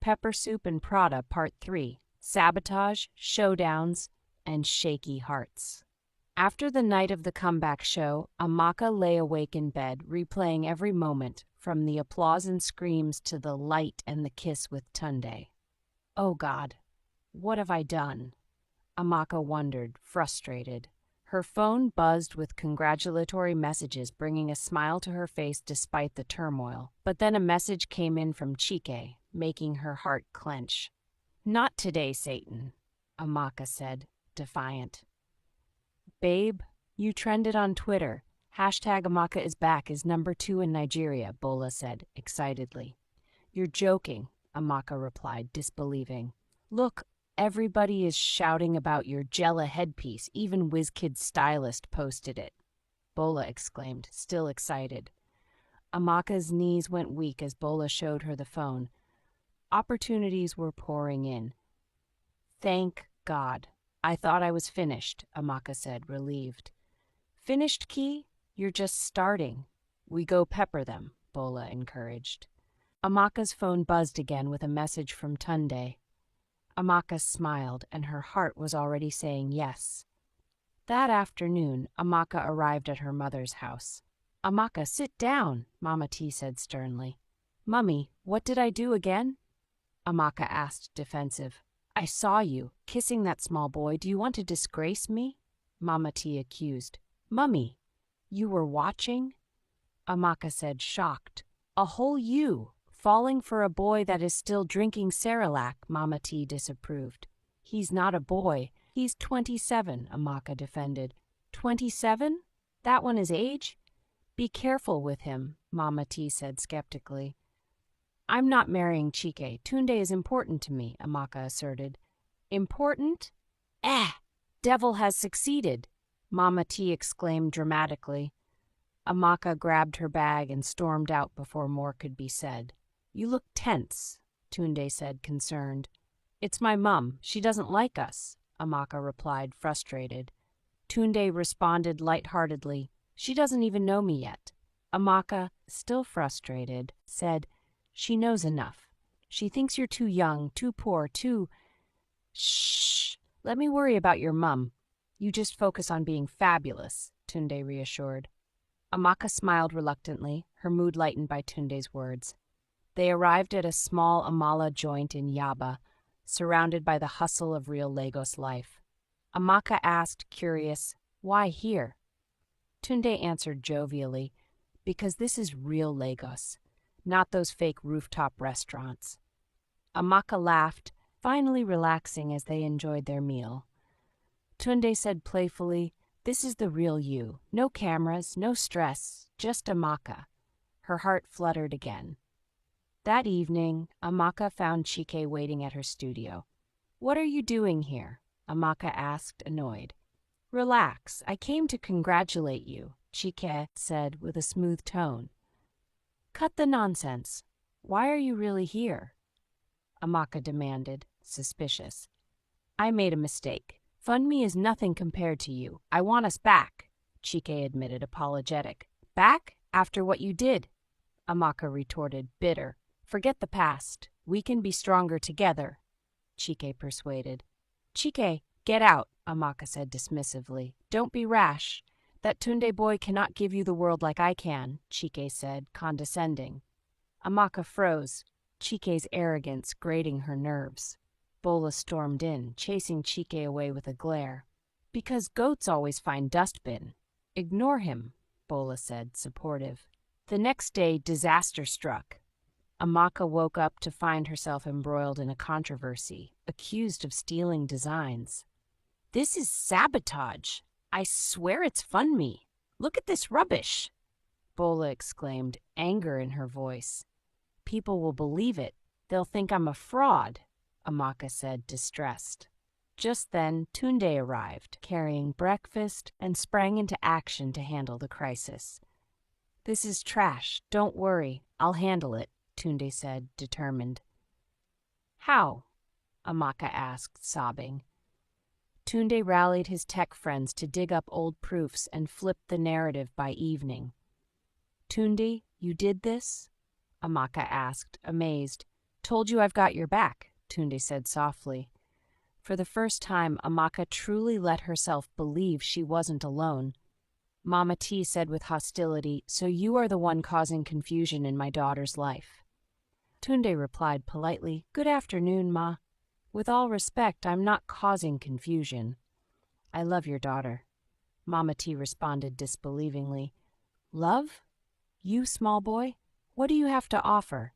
Pepper Soup and Prada Part 3, Sabotage, Showdowns, and Shaky Hearts. After the night of the comeback show, Amaka lay awake in bed, replaying every moment, from the applause and screams to the light and the kiss with Tunde. Oh God, what have I done? Amaka wondered, frustrated. Her phone buzzed with congratulatory messages, bringing a smile to her face despite the turmoil. But then a message came in from Chike, making her heart clench. "Not today, Satan," Amaka said, defiant. "Babe, you trended on Twitter. #Amaka is back is #2 in Nigeria," Bola said, excitedly. "You're joking," Amaka replied, disbelieving. "Look, everybody is shouting about your Jella headpiece. Even WizKid's stylist posted it," Bola exclaimed, still excited. Amaka's knees went weak as Bola showed her the phone. Opportunities were pouring in. "Thank God. I thought I was finished," Amaka said, relieved. "Finished, Key? You're just starting. We go pepper them," Bola encouraged. Amaka's phone buzzed again with a message from Tunde. Amaka smiled, and her heart was already saying yes. That afternoon, Amaka arrived at her mother's house. "Amaka, sit down," Mama T said sternly. "Mummy, what did I do again?" Amaka asked, defensive. "I saw you kissing that small boy. Do you want to disgrace me?" Mama T accused. "Mummy, you were watching?" Amaka said, shocked. "A whole you, falling for a boy that is still drinking Cerelac," Mama T disapproved. "He's not a boy. He's 27, Amaka defended. 27? That one his age? Be careful with him, Mama T said skeptically. "I'm not marrying Chike. Tunde is important to me," Amaka asserted. "Important? Devil has succeeded," Mama T exclaimed dramatically. Amaka grabbed her bag and stormed out before more could be said. "You look tense," Tunde said, concerned. "It's my mum. She doesn't like us," Amaka replied, frustrated. Tunde responded lightheartedly. "She doesn't even know me yet." Amaka, still frustrated, said, "She knows enough. She thinks you're too young, too poor, too—" "Shh! Let me worry about your mum. You just focus on being fabulous," Tunde reassured. Amaka smiled reluctantly, her mood lightened by Tunde's words. They arrived at a small Amala joint in Yaba, surrounded by the hustle of real Lagos life. Amaka asked, curious, "Why here?" Tunde answered jovially, "Because this is real Lagos, not those fake rooftop restaurants." Amaka laughed, finally relaxing as they enjoyed their meal. Tunde said playfully, "This is the real you. No cameras, no stress, just Amaka." Her heart fluttered again. That evening, Amaka found Chike waiting at her studio. "What are you doing here?" Amaka asked, annoyed. "Relax. I came to congratulate you," Chike said with a smooth tone. "Cut the nonsense. Why are you really here?" Amaka demanded, suspicious. "I made a mistake. Funmi is nothing compared to you. I want us back," Chike admitted, apologetic. "Back? After what you did?" Amaka retorted, bitter. "Forget the past. We can be stronger together," Chike persuaded. "Chike, get out," Amaka said dismissively. "Don't be rash. That Tunde boy cannot give you the world like I can," Chike said, condescending. Amaka froze, Chike's arrogance grating her nerves. Bola stormed in, chasing Chike away with a glare. "Because goats always find dustbin. Ignore him," Bola said, supportive. The next day, disaster struck. Amaka woke up to find herself embroiled in a controversy, accused of stealing designs. "This is sabotage. I swear it's Funmi. Look at this rubbish," Bola exclaimed, anger in her voice. "People will believe it. They'll think I'm a fraud," Amaka said, distressed. Just then, Tunde arrived, carrying breakfast, and sprang into action to handle the crisis. "This is trash. Don't worry. I'll handle it," Tunde said, determined. "How?" Amaka asked, sobbing. Tunde rallied his tech friends to dig up old proofs and flipped the narrative by evening. "Tunde, you did this?" Amaka asked, amazed. Told you I've got your back, Tunde said softly. For the first time, Amaka truly let herself believe she wasn't alone. Mama T said with hostility, "So you are the one causing confusion in my daughter's life." Tunde replied politely, "Good afternoon, Ma. With all respect, I'm not causing confusion. I love your daughter." Mama T responded disbelievingly. "Love? You, small boy? What do you have to offer?"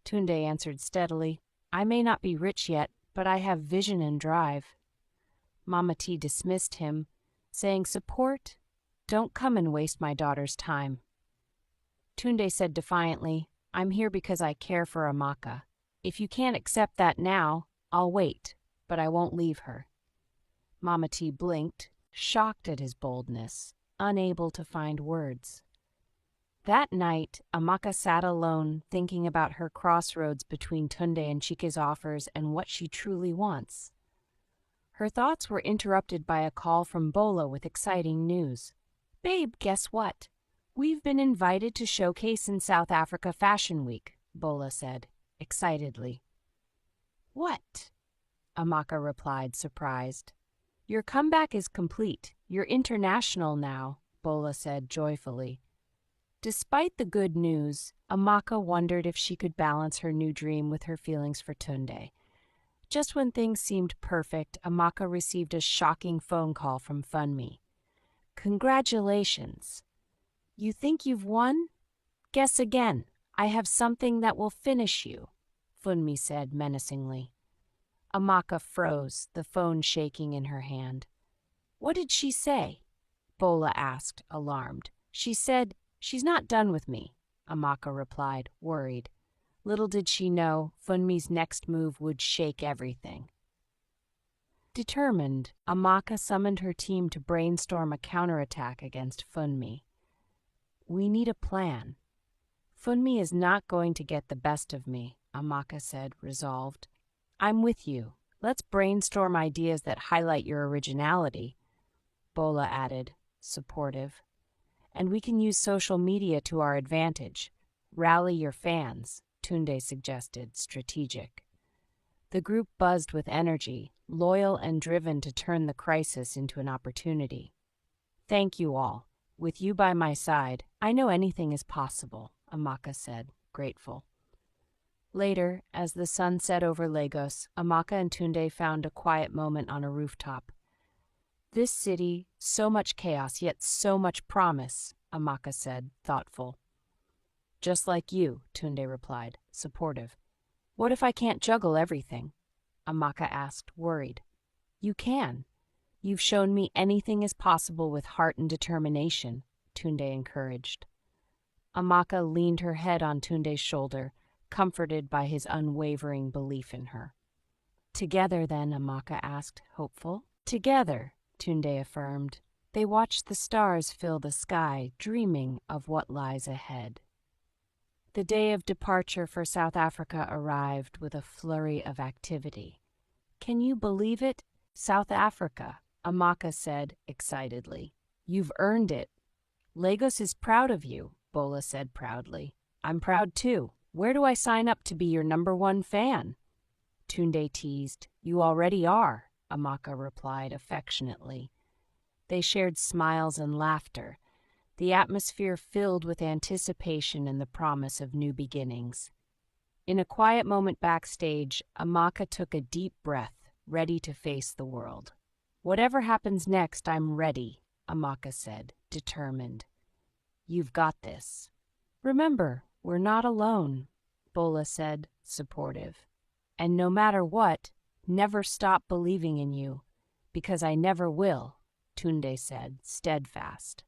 Tunde answered steadily, "I may not be rich yet, but I have vision and drive." Mama T dismissed him, saying, "Support? Don't come and waste my daughter's time." Tunde said defiantly, "I'm here because I care for Amaka. If you can't accept that now, I'll wait, but I won't leave her." Mama T blinked, shocked at his boldness, unable to find words. That night, Amaka sat alone, thinking about her crossroads between Tunde and Chike's offers and what she truly wants. Her thoughts were interrupted by a call from Bola with exciting news. "Babe, guess what? We've been invited to showcase in South Africa Fashion Week," Bola said, excitedly. "What?" Amaka replied, surprised. "Your comeback is complete. You're international now," Bola said joyfully. Despite the good news, Amaka wondered if she could balance her new dream with her feelings for Tunde. Just when things seemed perfect, Amaka received a shocking phone call from Funmi. "Congratulations. You think you've won? Guess again. I have something that will finish you," Funmi said menacingly. Amaka froze, the phone shaking in her hand. "What did she say?" Bola asked, alarmed. "She said, 'She's not done with me,'" Amaka replied, worried. Little did she know, Funmi's next move would shake everything. Determined, Amaka summoned her team to brainstorm a counterattack against Funmi. "We need a plan. Funmi is not going to get the best of me," Amaka said, resolved. "I'm with you. Let's brainstorm ideas that highlight your originality," Bola added, supportive. "And we can use social media to our advantage. Rally your fans," Tunde suggested, strategic. The group buzzed with energy, loyal and driven to turn the crisis into an opportunity. "Thank you all. With you by my side, I know anything is possible," Amaka said, grateful. Later, as the sun set over Lagos, Amaka and Tunde found a quiet moment on a rooftop. "This city, so much chaos, yet so much promise," Amaka said, thoughtful. "Just like you," Tunde replied, supportive. "What if I can't juggle everything?" Amaka asked, worried. "You can. You've shown me anything is possible with heart and determination," Tunde encouraged. Amaka leaned her head on Tunde's shoulder, comforted by his unwavering belief in her. "Together, then," Amaka asked, hopeful. "Together," Tunde affirmed. They watched the stars fill the sky, dreaming of what lies ahead. The day of departure for South Africa arrived with a flurry of activity. "Can you believe it? South Africa," Amaka said excitedly. "You've earned it." "Lagos is proud of you," Bola said proudly. "I'm proud too. Where do I sign up to be your #1 fan?" Tunde teased. "You already are," Amaka replied affectionately. They shared smiles and laughter, the atmosphere filled with anticipation and the promise of new beginnings. In a quiet moment backstage, Amaka took a deep breath, ready to face the world. "Whatever happens next, I'm ready," Amaka said, determined. "You've got this." "Remember, we're not alone," Bola said, supportive. "And no matter what, never stop believing in you, because I never will," Tunde said, steadfast.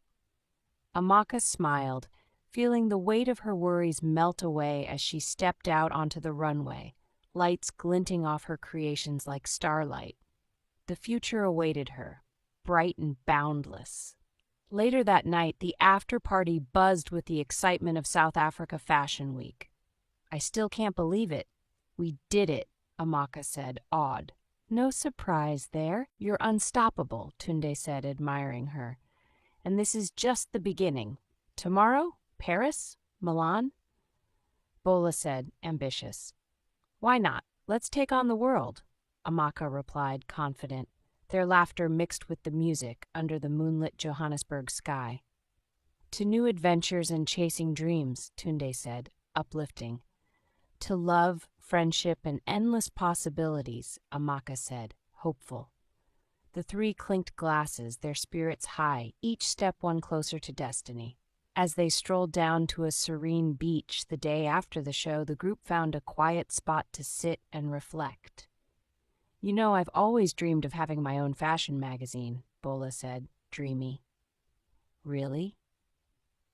Amaka smiled, feeling the weight of her worries melt away as she stepped out onto the runway, lights glinting off her creations like starlight. The future awaited her, bright and boundless. Later that night, the after-party buzzed with the excitement of South Africa Fashion Week. "I still can't believe it. We did it," Amaka said, awed. "No surprise there. You're unstoppable," Tunde said, admiring her. "And this is just the beginning. Tomorrow, Paris? Milan?" Bola said, ambitious. Why not? Let's take on the world, Amaka replied, confident, their laughter mixed with the music under the moonlit Johannesburg sky. To new adventures and chasing dreams, Tunde said, uplifting. To love, friendship, and endless possibilities, Amaka said, hopeful. The three clinked glasses, their spirits high, each step one closer to destiny. As they strolled down to a serene beach the day after the show, the group found a quiet spot to sit and reflect. You know, I've always dreamed of having my own fashion magazine, Bola said, dreamy. Really?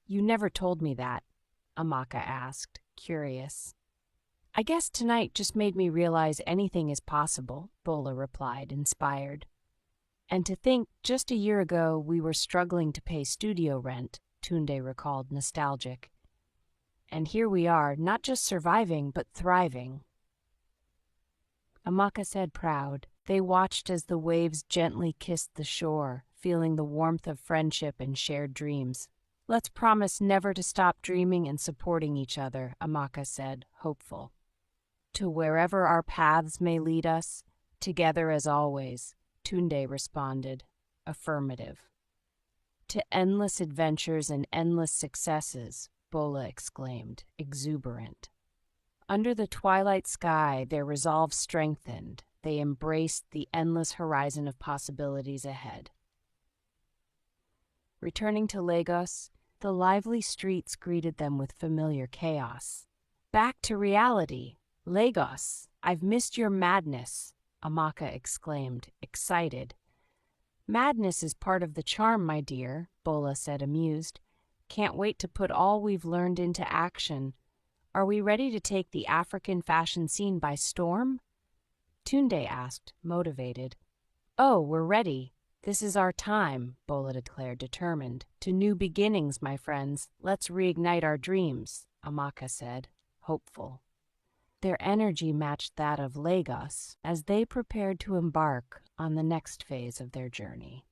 You never told me that, Amaka asked, curious. I guess tonight just made me realize anything is possible, Bola replied, inspired. And to think, just a year ago we were struggling to pay studio rent, Tunde recalled, nostalgic. And here we are, not just surviving, but thriving. Amaka said, proud. They watched as the waves gently kissed the shore, feeling the warmth of friendship and shared dreams. Let's promise never to stop dreaming and supporting each other, Amaka said, hopeful. To wherever our paths may lead us, together as always, Tunde responded, affirmative. To endless adventures and endless successes, Bola exclaimed, exuberant. Under the twilight sky, their resolve strengthened. They embraced the endless horizon of possibilities ahead. Returning to Lagos, the lively streets greeted them with familiar chaos. Back to reality! Lagos, I've missed your madness, Amaka exclaimed, excited. Madness is part of the charm, my dear, Bola said, amused. Can't wait to put all we've learned into action. Are we ready to take the African fashion scene by storm? Tunde asked, motivated. Oh, we're ready. This is our time, Bola declared, determined. To new beginnings, my friends. Let's reignite our dreams, Amaka said, hopeful. Their energy matched that of Lagos as they prepared to embark on the next phase of their journey.